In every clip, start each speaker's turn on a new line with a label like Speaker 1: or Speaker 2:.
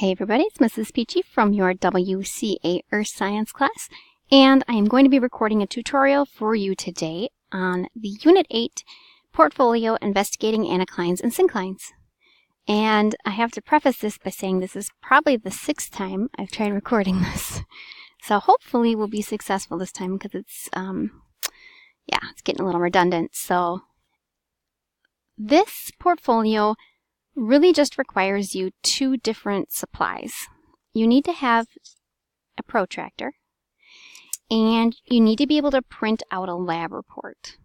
Speaker 1: Hey everybody, it's Mrs. Peachy from your WCA Earth Science class, and I am going to be recording a tutorial for you today on the Unit 8 Portfolio Investigating Anticlines and Synclines. And I have to preface this by saying this is probably the 6th time I've tried recording this. So hopefully we'll be successful this time because it's getting a little redundant. So this portfolio really just requires you two different supplies. You need to have a protractor, and you need to be able to print out a lab report.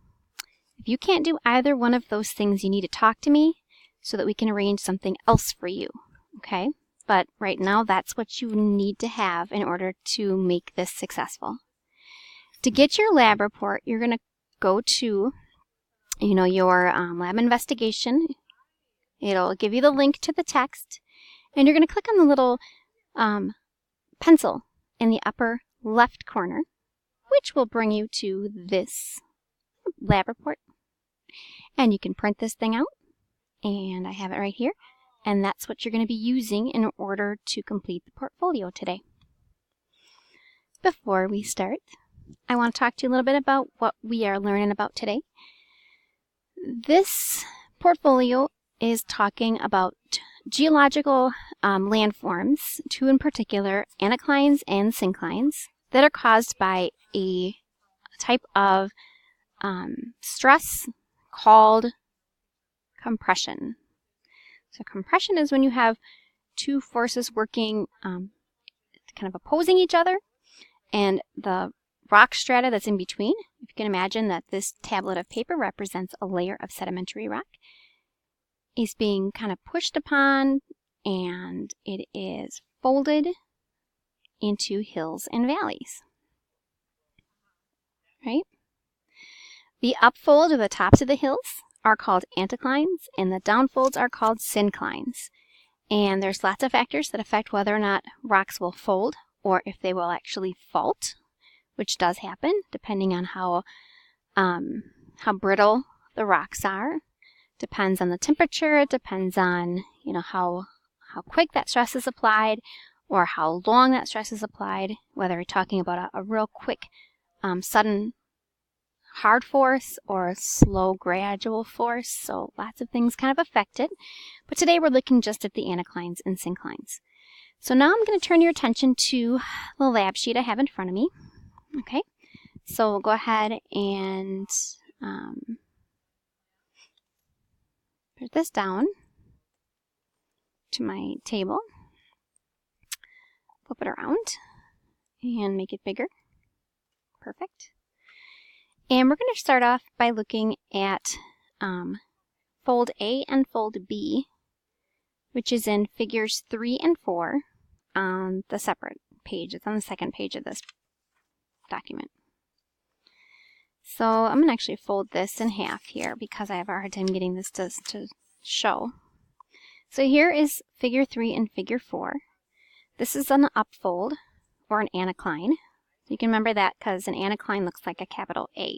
Speaker 1: If you can't do either one of those things, you need to talk to me so that we can arrange something else for you, okay? But right now, that's what you need to have in order to make this successful. To get your lab report, you're going to go to, your lab investigation. It'll give you the link to the text, and you're going to click on the little pencil in the upper left corner, which will bring you to this lab report. And you can print this thing out, and I have it right here, and that's what you're going to be using in order to complete the portfolio today. Before we start, I want to talk to you a little bit about what we are learning about today. This portfolio is talking about geological landforms, two in particular, anticlines and synclines, that are caused by a type of stress called compression. So compression is when you have two forces working kind of opposing each other, and the rock strata that's in between, if you can imagine that this tablet of paper represents a layer of sedimentary rock, is being kind of pushed upon, and it is folded into hills and valleys, right? The upfold or the tops of the hills are called anticlines, and the downfolds are called synclines. And there's lots of factors that affect whether or not rocks will fold or if they will actually fault, which does happen depending on how brittle the rocks are. Depends on the temperature, it depends on, how quick that stress is applied or how long that stress is applied, whether you're talking about a real quick, sudden, hard force or slow, gradual force. So lots of things kind of affect it. But today we're looking just at the anticlines and synclines. So now I'm going to turn your attention to the lab sheet I have in front of me. Okay, so we'll go ahead and put this down to my table, flip it around, and make it bigger. Perfect. And we're going to start off by looking at fold A and fold B, which is in figures 3 and 4 on the separate page. It's on the second page of this document. So I'm going to actually fold this in half here because I have a hard time getting this to show. So here is figure 3 and figure 4. This is an upfold or an anticline. You can remember that because an anticline looks like a capital A.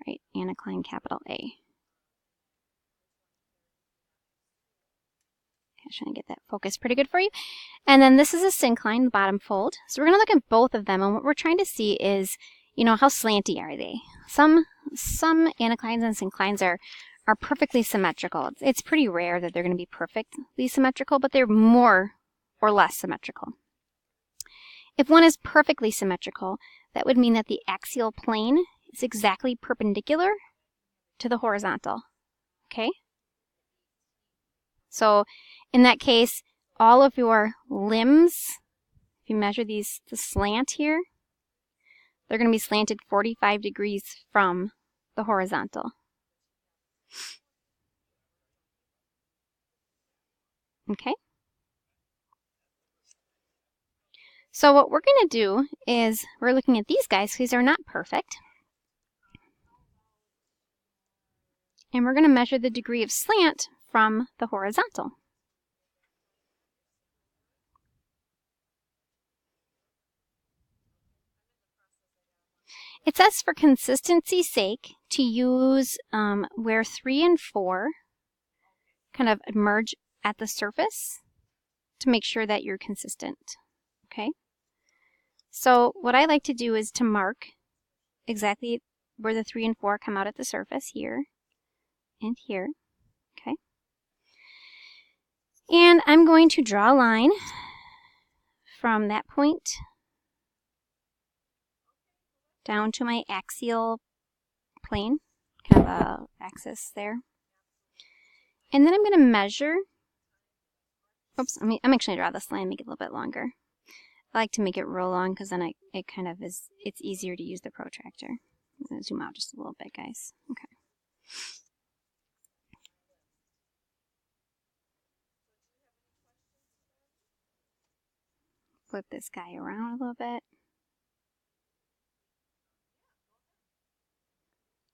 Speaker 1: Right? Anticline, capital A. Okay, I'm trying to get that focused pretty good for you. And then this is a syncline, the bottom fold. So we're going to look at both of them, and what we're trying to see is, how slanty are they? Some anticlines and synclines are perfectly symmetrical. It's pretty rare that they're going to be perfectly symmetrical, but they're more or less symmetrical. If one is perfectly symmetrical, that would mean that the axial plane is exactly perpendicular to the horizontal. Okay? So in that case, all of your limbs, if you measure the slant here, they're going to be slanted 45 degrees from the horizontal. Okay? So what we're going to do is we're looking at these guys because they're not perfect. And we're going to measure the degree of slant from the horizontal. It says for consistency's sake to use where 3 and 4 kind of merge at the surface to make sure that you're consistent. Okay? So what I like to do is to mark exactly where the 3 and 4 come out at the surface, here and here. Okay? And I'm going to draw a line from that point down to my axial plane, kind of a axis there. And then I'm going to measure. Oops, I'm actually going to draw this line, make it a little bit longer. I like to make it real long because then it kind of is, it's easier to use the protractor. I'm going to zoom out just a little bit, guys. Okay. Flip this guy around a little bit.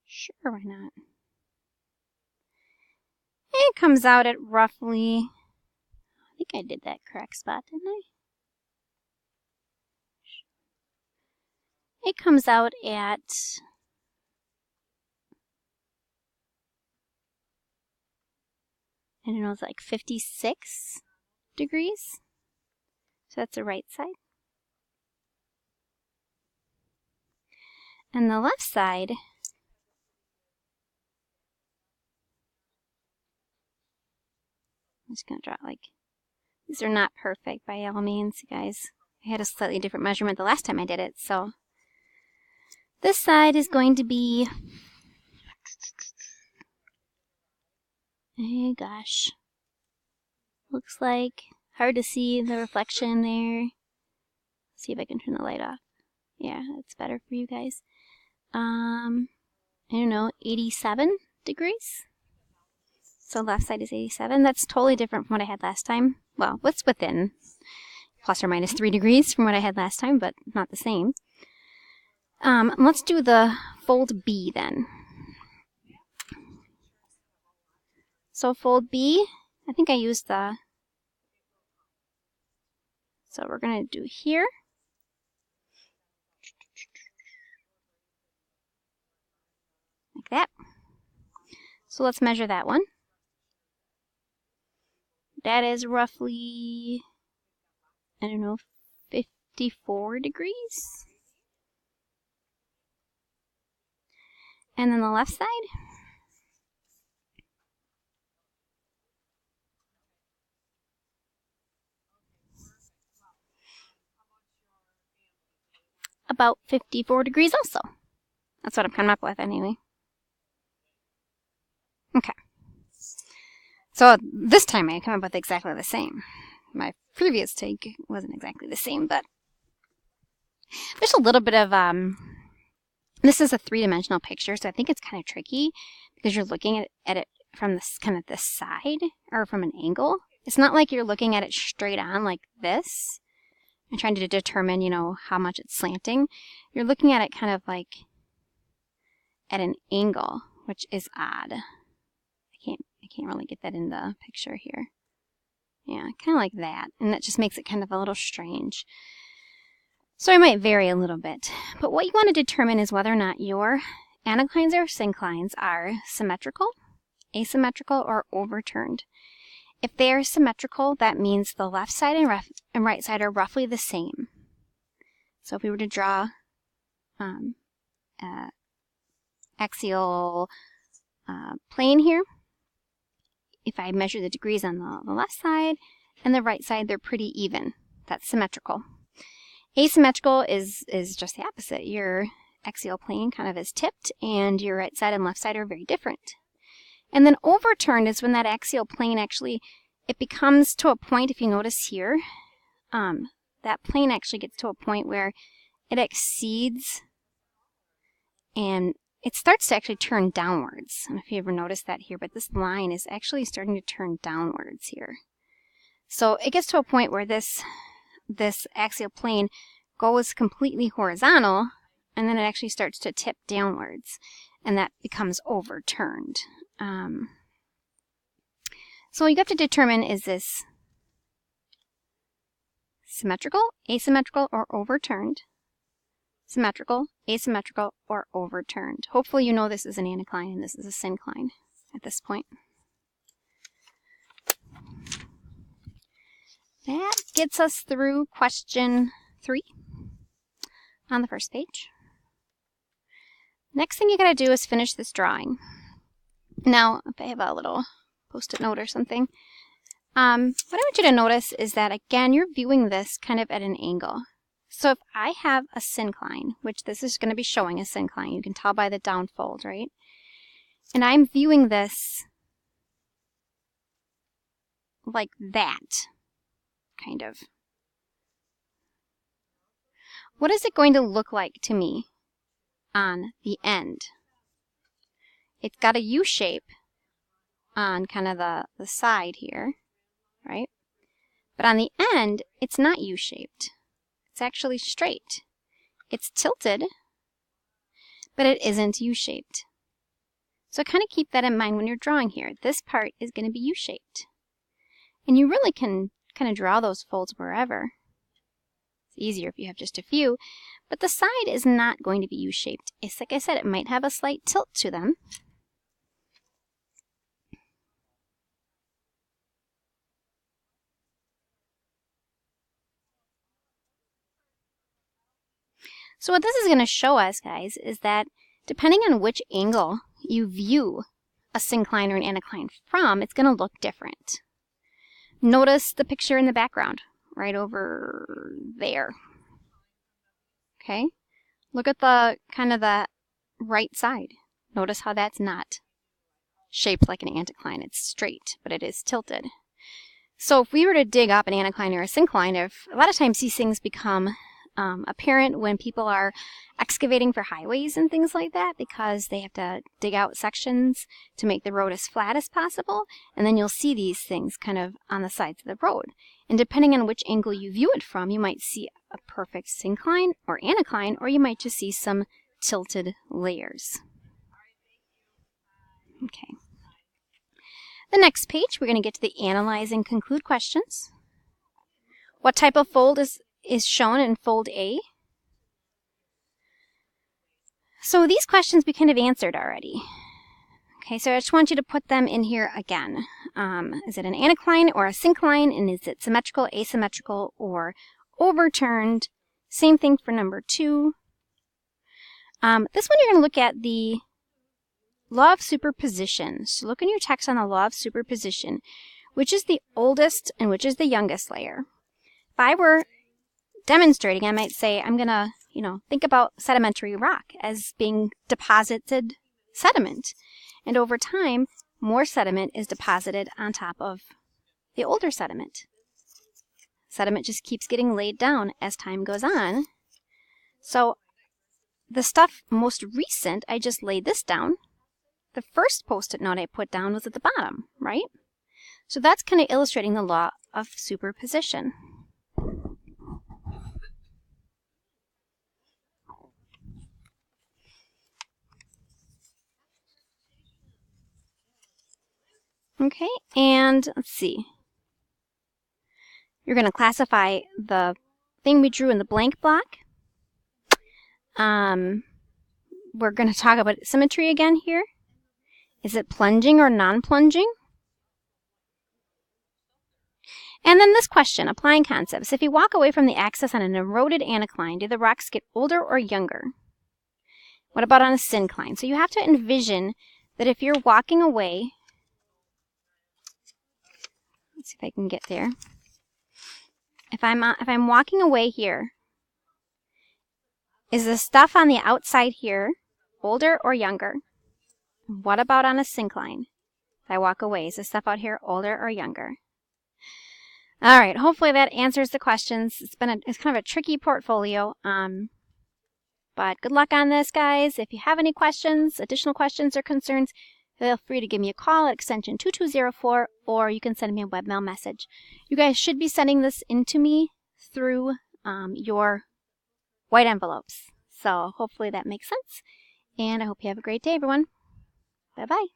Speaker 1: Sure, why not? It comes out at roughly, I think I did that correct spot, didn't I? It comes out at, I don't know, it's like 56 degrees. So that's the right side. And the left side, I'm just going to draw like, these are not perfect by all means, guys. I had a slightly different measurement the last time I did it, so this side is going to be, oh gosh, looks like, hard to see the reflection there. Let's see if I can turn the light off. Yeah, that's better for you guys. I don't know, 87 degrees. So left side is 87. That's totally different from what I had last time. Well, what's within plus or minus 3 degrees from what I had last time, but not the same. Let's do the fold B then. So fold B, I think I used the, so we're going to do here. Like that. So let's measure that one. That is roughly, I don't know, 54 degrees. And then the left side, about 54 degrees also. That's what I'm coming up with anyway. Okay. So this time I come up with exactly the same. My previous take wasn't exactly the same, but there's a little bit of, this is a 3-dimensional picture, so I think it's kind of tricky because you're looking at it from this kind of this side or from an angle. It's not like you're looking at it straight on like this and trying to determine, you know, how much it's slanting. You're looking at it kind of like at an angle, which is odd. I can't really get that in the picture here. Yeah, kind of like that. And that just makes it kind of a little strange. So I might vary a little bit. But what you want to determine is whether or not your anticlines or synclines are symmetrical, asymmetrical, or overturned. If they are symmetrical, that means the left side and right side are roughly the same. So if we were to draw axial plane here, if I measure the degrees on the left side and the right side, they're pretty even. That's symmetrical. Asymmetrical is just the opposite. Your axial plane kind of is tipped, and your right side and left side are very different. And then overturned is when that axial plane actually, it becomes to a point, if you notice here, that plane actually gets to a point where it exceeds and it starts to actually turn downwards. I don't know if you ever noticed that here, but this line is actually starting to turn downwards here. So it gets to a point where this axial plane goes completely horizontal, and then it actually starts to tip downwards, and that becomes overturned. So what you have to determine, is this symmetrical, asymmetrical, or overturned? Symmetrical, asymmetrical, or overturned. Hopefully you know this is an anticline and this is a syncline at this point. that gets us through question 3 on the first page. Next thing you gotta do is finish this drawing. Now, if I have a little post-it note or something, what I want you to notice is that, again, you're viewing this kind of at an angle. So if I have a syncline, which this is going to be showing a syncline, you can tell by the downfold, right? And I'm viewing this like that, kind of. What is it going to look like to me on the end? It's got a U shape on kind of the side here, right? But on the end, it's not U-shaped. It's actually straight. It's tilted, but it isn't U-shaped. So kind of keep that in mind when you're drawing here. This part is going to be U-shaped. And you really can kind of draw those folds wherever. It's easier if you have just a few. But the side is not going to be U-shaped. It's like I said, it might have a slight tilt to them. So what this is going to show us, guys, is that depending on which angle you view a syncline or an anticline from, it's going to look different. Notice the picture in the background, right over there. Okay? Look at the kind of the right side. Notice how that's not shaped like an anticline. It's straight, but it is tilted. So if we were to dig up an anticline or a syncline, a lot of times these things become apparent when people are excavating for highways and things like that, because they have to dig out sections to make the road as flat as possible, and then you'll see these things kind of on the sides of the road. And depending on which angle you view it from, you might see a perfect syncline or anticline, or you might just see some tilted layers. Okay. The next page, we're going to get to the analyze and conclude questions. What type of fold is shown in fold A? So these questions we kind of answered already. Okay, so I just want you to put them in here again. Is it an anticline or a syncline, and is it symmetrical, asymmetrical, or overturned? Same thing for number 2. This one you're going to look at the law of superposition. So look in your text on the law of superposition, which is the oldest and which is the youngest layer. If I were demonstrating, I might say I'm going to, think about sedimentary rock as being deposited sediment. And over time, more sediment is deposited on top of the older sediment. Sediment just keeps getting laid down as time goes on. So the stuff most recent, I just laid this down. The first post-it note I put down was at the bottom, right? So that's kind of illustrating the law of superposition. Okay, and let's see. You're going to classify the thing we drew in the blank block. We're going to talk about symmetry again here. Is it plunging or non-plunging? And then this question, applying concepts. If you walk away from the axis on an eroded anticline, do the rocks get older or younger? What about on a syncline? So you have to envision that if you're walking away, let's see if I can get there. If I'm walking away here, is the stuff on the outside here older or younger? What about on a syncline? If I walk away, is the stuff out here older or younger? All right, hopefully that answers the questions. It's kind of a tricky portfolio, but good luck on this, guys. If you have any questions, additional questions or concerns, feel free to give me a call at extension 2204, or you can send me a webmail message. You guys should be sending this into me through your white envelopes. So hopefully that makes sense. And I hope you have a great day, everyone. Bye-bye.